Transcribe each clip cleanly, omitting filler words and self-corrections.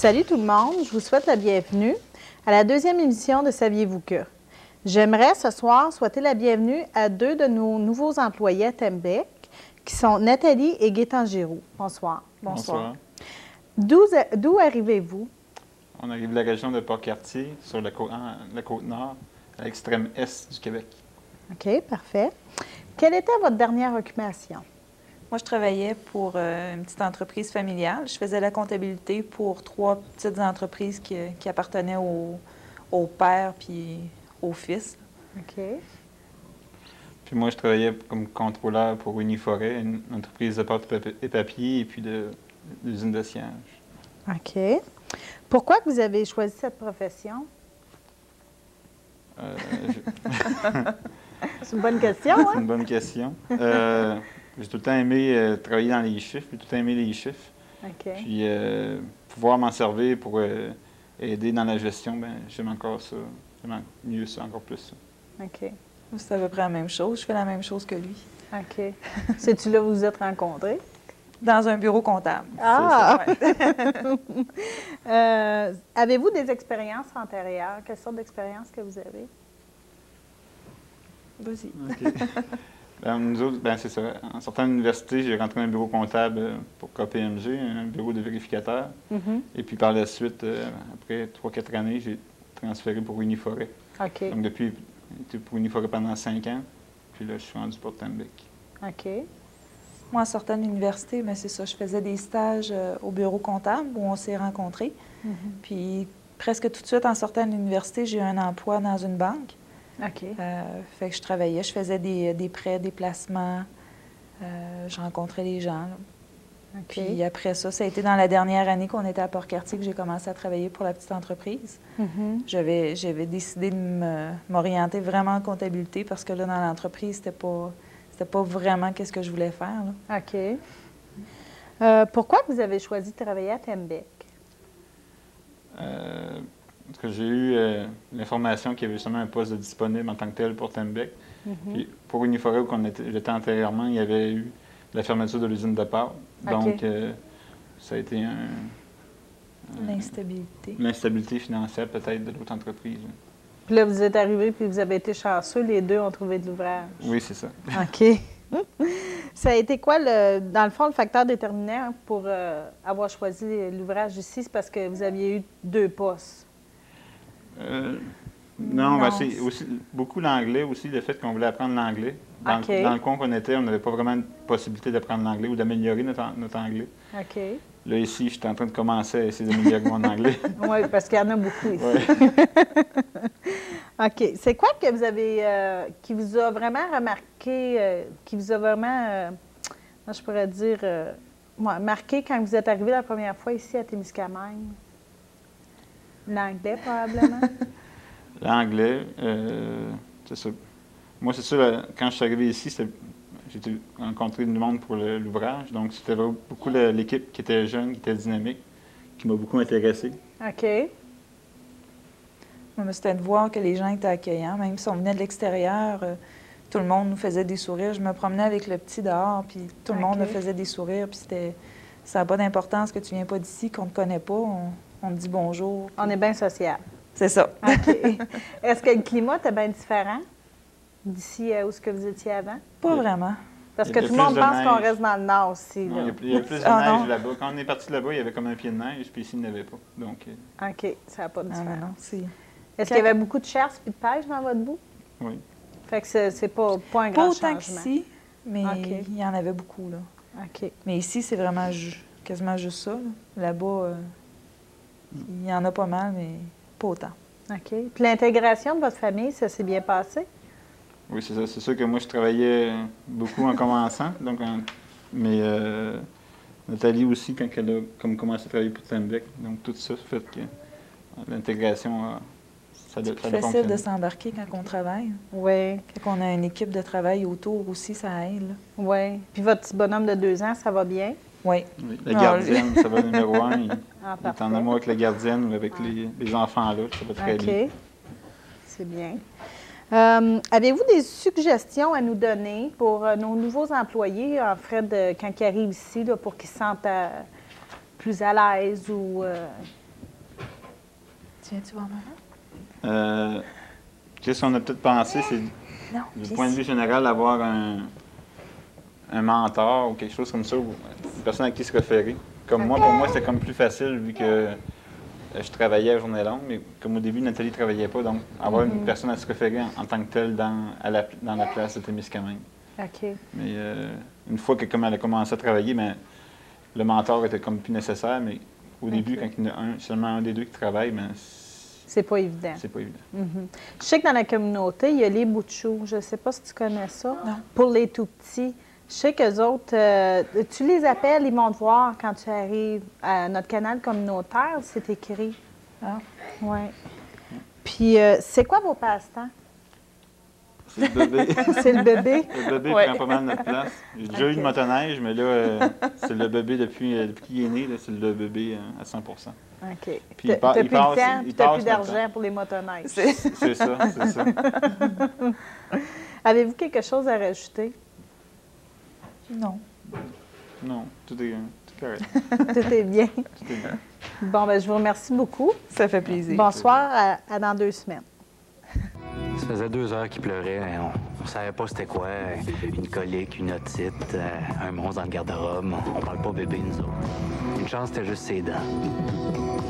Salut tout le monde, je vous souhaite la bienvenue à la deuxième émission de Saviez-vous que? J'aimerais ce soir souhaiter la bienvenue à deux de nos nouveaux employés à Tembec, qui sont Nathalie et Gaétan Giroux. Bonsoir. Bonsoir. D'où arrivez-vous? On arrive de la région de Port-Cartier, sur la côte nord, à l'extrême est du Québec. OK, parfait. Quelle était votre dernière occupation? Moi, je travaillais pour une petite entreprise familiale. Je faisais la comptabilité pour 3 petites entreprises qui appartenaient au père puis au fils. OK. Puis moi, je travaillais comme contrôleur pour Uniforêt, une entreprise de pâte et papier, et puis de l'usine de siège. OK. Pourquoi que vous avez choisi cette profession? C'est une bonne question, hein? C'est une bonne question. J'ai tout le temps aimé travailler dans les chiffres, j'ai tout le temps aimé les chiffres. OK. Puis pouvoir m'en servir pour aider dans la gestion, bien, j'aime encore ça. J'aime mieux ça, encore plus ça. OK. C'est à peu près la même chose. Je fais la même chose que lui. OK. C'est-tu là où vous vous êtes rencontrés? Dans un bureau comptable. Ah! Ouais. Avez-vous des expériences antérieures? Quelle sorte d'expérience que vous avez? Vas-y. OK. Nous autres, ben, c'est ça. En sortant de l'université, j'ai rentré dans un bureau comptable pour KPMG, un bureau de vérificateur. Mm-hmm. Et puis par la suite, après 3-4 années, j'ai transféré pour Uniforêt. OK. Donc depuis, j'étais pour Uniforêt pendant 5 ans. Puis là, je suis rendu pour Tembec. OK. Moi, en sortant de l'université, bien, c'est ça. Je faisais des stages au bureau comptable où on s'est rencontrés. Mm-hmm. Puis presque tout de suite, en sortant de l'université, j'ai eu un emploi dans une banque. OK. Fait que je travaillais, je faisais des prêts, des placements, je rencontrais les gens. Là. OK. Puis après ça, ça a été dans la dernière année qu'on était à Port-Cartier que j'ai commencé à travailler pour la petite entreprise. Mm-hmm. J'avais décidé de m'orienter vraiment en comptabilité parce que là, dans l'entreprise, c'était pas vraiment qu'est-ce que je voulais faire. Là. OK. Pourquoi vous avez choisi de travailler à Tembec? Parce que j'ai eu l'information qu'il y avait justement un poste de disponible en tant que tel pour Tembec. Mm-hmm. Puis pour Uniforêt, où j'étais antérieurement, il y avait eu la fermeture de l'usine de pâte. Donc, OK. ça a été L'instabilité. Financière peut-être de l'autre entreprise. Là. Puis là, vous êtes arrivés puis vous avez été chanceux. Les deux ont trouvé de l'ouvrage. Oui, c'est ça. OK. Ça a été quoi, dans le fond, le facteur déterminant pour avoir choisi l'ouvrage ici? C'est parce que vous aviez eu 2 postes. Non, Non. Ben, c'est aussi beaucoup l'anglais aussi, le fait qu'on voulait apprendre l'anglais. Dans, OK. dans le coin qu'on était, on n'avait pas vraiment de possibilité d'apprendre l'anglais ou d'améliorer notre anglais. OK. Là, ici, je suis en train de commencer à essayer d'améliorer mon anglais. Oui, parce qu'il y en a beaucoup ici. Ouais. OK. C'est quoi que vous avez, qui vous a vraiment remarqué, qui vous a vraiment, je pourrais dire, marqué quand vous êtes arrivé la première fois ici à Témiscamingue? L'anglais, probablement? L'anglais, c'est ça. Moi, c'est sûr, quand je suis arrivé ici, j'ai rencontré du monde pour l'ouvrage. Donc, c'était beaucoup l'équipe qui était jeune, qui était dynamique, qui m'a beaucoup intéressé. OK. Moi, c'était de voir que les gens étaient accueillants. Même si on venait de l'extérieur, tout le monde nous faisait des sourires. Je me promenais avec le petit dehors, puis tout le monde me faisait des sourires. Puis ça n'a pas d'importance que tu viens pas d'ici, qu'on ne te connaît pas. On te dit bonjour. On est bien social. C'est ça. OK. Est-ce que le climat était bien différent d'ici où ce que vous étiez avant? Pas vraiment. Parce Il y que a tout le monde plus de pense qu'on neige. reste dans le nord aussi. Non, Là. il y a plus de Ah, neige non. là-bas. Quand on est parti là-bas, il y avait comme un pied de neige, puis ici, il n'y en avait pas. Donc, OK, ça n'a pas de Non, différence. non, c'est... Est-ce qu'il y avait beaucoup de chasse et de pêche dans votre bout? oui. Fait que c'est pas un Pas grand autant changement. qu'ici, mais OK. il y en avait beaucoup, là. OK. Mais ici, c'est vraiment quasiment juste ça. Là. Là-bas, il y en a pas mal, mais pas autant. OK. Puis l'intégration de votre famille, ça s'est bien passé? Oui, c'est ça. C'est sûr que moi, je travaillais beaucoup en commençant. Donc, mais Nathalie aussi, quand elle a commencé à travailler pour Tembec. Donc, tout ça fait que l'intégration, ça C'est plus facile de s'embarquer quand on travaille. Oui. Quand on a une équipe de travail autour aussi, ça aide. Là. Oui. Puis votre petit bonhomme de 2 ans, ça va bien? Oui. Oui. La gardienne, ça va numéro 1. Il est Parfait. en amour avec la gardienne ou avec les enfants-là. Ça va très bien. OK. C'est bien. Avez-vous des suggestions à nous donner pour nos nouveaux employés, en fait, quand ils arrivent ici, là, pour qu'ils se sentent plus à l'aise ou Tiens-tu voir, Euh, Qu'est-ce qu'on a peut-être pensé, c'est du point de vue général, avoir un mentor ou quelque chose comme ça, ou une personne à qui se référer. Comme moi, pour moi, c'était comme plus facile vu que je travaillais à journée longue, mais comme au début, Nathalie ne travaillait pas, donc avoir une personne à se référer en tant que telle dans la place de Témiscamingue. OK. Mais une fois que comme elle a commencé à travailler, mais le mentor était comme plus nécessaire, mais au début, quand il y en a seulement un des deux qui travaille, mais c'est pas évident. C'est pas évident. Je sais que dans la communauté, il y a les bouts de chou. Je ne sais pas si tu connais ça. Non. Pour les tout petits. Je sais qu'eux autres, tu les appelles, ils vont te voir quand tu arrives à notre canal communautaire, c'est écrit. Ah. Oui. Puis, c'est quoi vos passe-temps? C'est le bébé. C'est le bébé? Le bébé prend pas mal notre place. J'ai déjà eu le motoneige, mais là, c'est le bébé depuis qu'il est né, c'est le bébé à 100 OK. Puis il t'as plus de temps, il puis t'as passe plus d'argent pour les motoneiges. C'est ça, c'est ça. Avez-vous quelque chose à rajouter? Non. Non, tout est correct. Tout est bien. Tout est bien. Bon, ben je vous remercie beaucoup. Ça fait plaisir. Bonsoir, à dans 2 semaines. Ça faisait 2 heures qu'il pleurait. On savait pas c'était quoi. Une colique, une otite, un monstre dans le garde-robe. On parle pas bébé, nous autres. Une chance, c'était juste ses dents.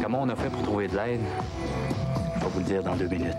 Comment on a fait pour trouver de l'aide? Je vais vous le dire dans 2 minutes.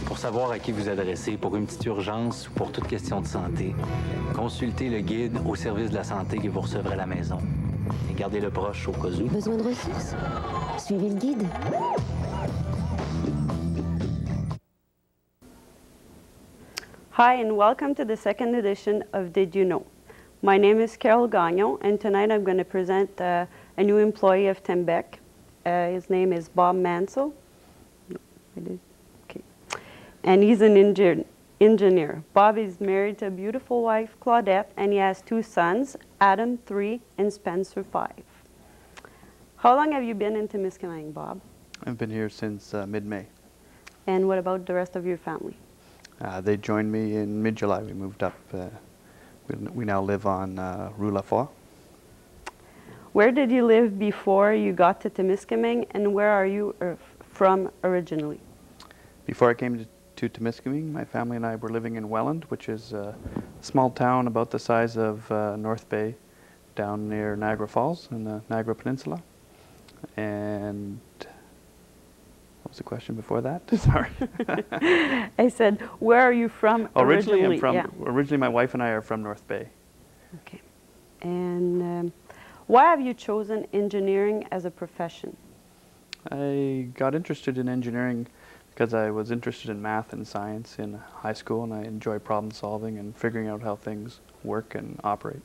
Pour savoir à qui vous adresser pour une petite urgence ou pour toute question de santé, consultez le guide au service de la santé que vous recevrez à la maison. Et gardez-le proche au cas où. Besoin de ressources? Suivez le guide. Hi, and welcome to the second edition of Did You Know? My name is Carol Gagnon, and tonight I'm going to present a new employee of Tembec. His name is Bob Mansell. Okay. And he's an engineer. Bob is married to a beautiful wife, Claudette, and he has 2 sons, Adam, 3, and Spencer, 5. How long have you been in Témiscamingue, Bob? I've been here since mid-May. And what about the rest of your family? They joined me in mid-July. We moved up. We now live on Rue La Foy. Where did you live before you got to Témiscamingue, and where are you from originally? Before I came to Témiscamingue, my family and I were living in Welland, which is a small town about the size of North Bay, down near Niagara Falls in the Niagara Peninsula. And what was the question before that? Sorry. I said, where are you from originally? Originally, my wife and I are from North Bay. Okay. And why have you chosen engineering as a profession? I got interested in engineering because I was interested in math and science in high school, and I enjoy problem solving and figuring out how things work and operate.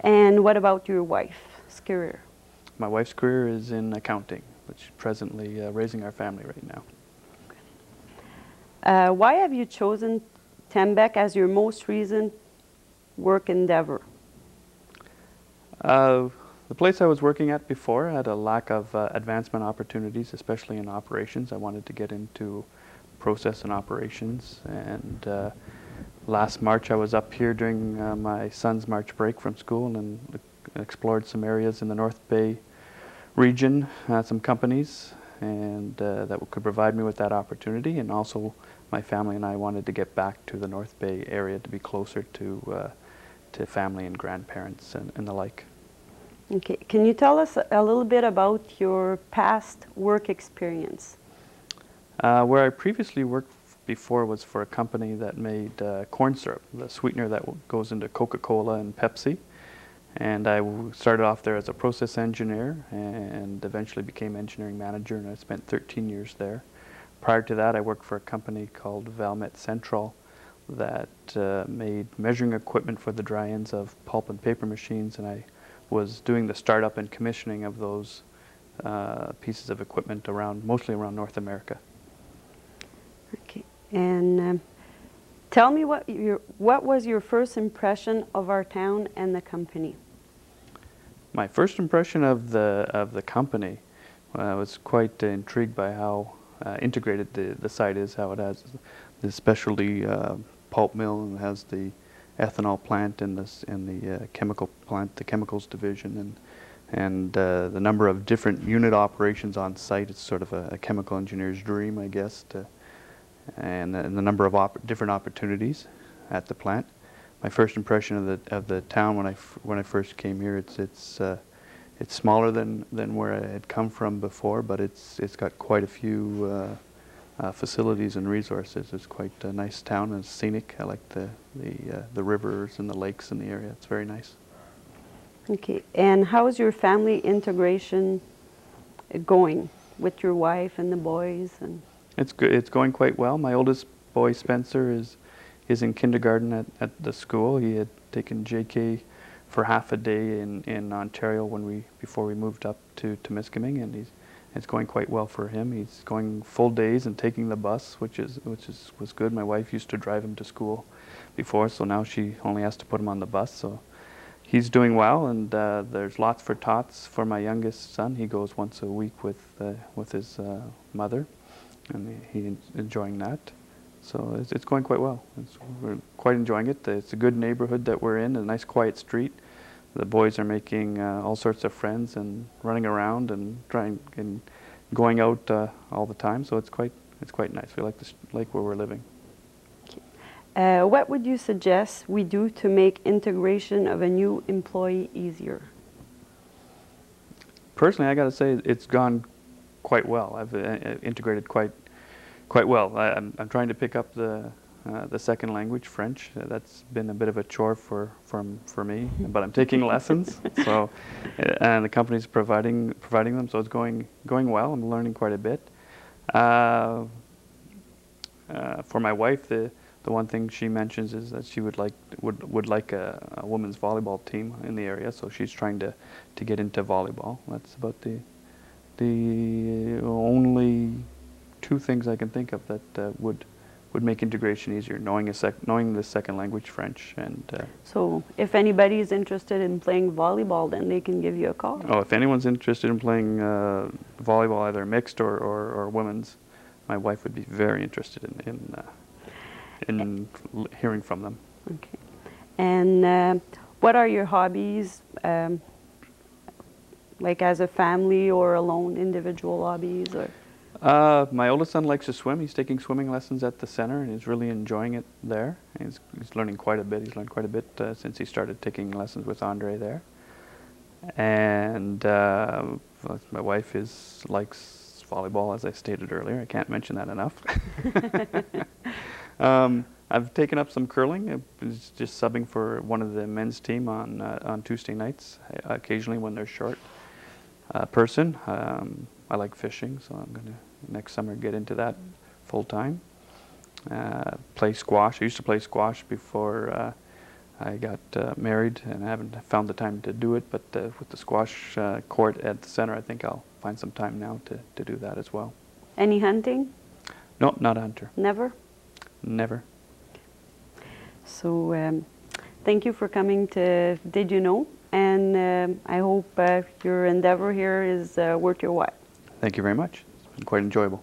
And what about your wife's career? My wife's career is in accounting, which is presently raising our family right now. Why have you chosen Tembec as your most recent work endeavor? The place I was working at before had a lack of advancement opportunities, especially in operations. I wanted to get into process and operations, and last March I was up here during my son's March break from school and explored some areas in the North Bay region, some companies, and that could provide me with that opportunity. And also my family and I wanted to get back to the North Bay area to be closer to family and grandparents and the like. Okay, can you tell us a little bit about your past work experience? Where I previously worked before was for a company that made corn syrup, the sweetener that goes into Coca-Cola and Pepsi. And I started off there as a process engineer and eventually became engineering manager, and I spent 13 years there. Prior to that, I worked for a company called Valmet Central that made measuring equipment for the dry ends of pulp and paper machines, and I was doing the startup and commissioning of those pieces of equipment mostly around North America. Okay. And tell me what was your first impression of our town and the company? My first impression of the company, I was quite intrigued by how integrated the site is, how it has the specialty pulp mill and has the ethanol plant and the chemical plant, the chemicals division, and the number of different unit operations on site. It's sort of a chemical engineer's dream, I guess, and the number of different opportunities at the plant. My first impression of the town when I first came here, it's smaller than where I had come from before, but it's got quite a few facilities and resources. It's quite a nice town and it's scenic. I like the rivers and the lakes in the area. It's very nice. Okay, and how is your family integration going with your wife and the boys? And it's good. It's going quite well. My oldest boy, Spencer, is in kindergarten at the school. He had taken JK for half a day in Ontario before we moved up to Temiskaming, and it's going quite well for him. He's going full days and taking the bus, which was good. My wife used to drive him to school before, so now she only has to put him on the bus. So he's doing well, and there's lots for tots for my youngest son. He goes once a week with his mother, and he's enjoying that. So it's going quite well. We're quite enjoying it. It's a good neighborhood that we're in, a nice quiet street. The boys are making all sorts of friends and running around and going out all the time. So it's quite nice. We like where we're living. What would you suggest we do to make integration of a new employee easier? Personally, I got to say it's gone quite well. I've integrated quite well. I'm trying to pick up the second language, French. That's been a bit of a chore for me, but I'm taking lessons. So, and the company's providing them, so it's going well. I'm learning quite a bit. For my wife, the one thing she mentions is that she would like a women's volleyball team in the area. So she's trying to get into volleyball. That's about the only two things I can think of that would make integration easier, knowing the second language, French. And so if anybody is interested in playing volleyball, then they can give you a call. Oh, if anyone's interested in playing volleyball, either mixed or women's, my wife would be very interested in hearing from them. Okay. And what are your hobbies, like as a family or alone, individual hobbies? Or my oldest son likes to swim. He's taking swimming lessons at the center, and he's really enjoying it there. He's learning quite a bit. He's learned quite a bit since he started taking lessons with Andre there. And my wife likes volleyball, as I stated earlier. I can't mention that enough. I've taken up some curling. I was just subbing for one of the men's team on Tuesday nights, occasionally when they're short person. I like fishing, so I'm going to next summer get into that full time. Play squash. I used to play squash before I got married, and I haven't found the time to do it, but with the squash court at the center, I think I'll find some time now to do that as well. Any hunting? No, not a hunter. Never? Never. So thank you for coming to Did You Know? And I hope your endeavor here is worth your while. Thank you very much. It's been quite enjoyable.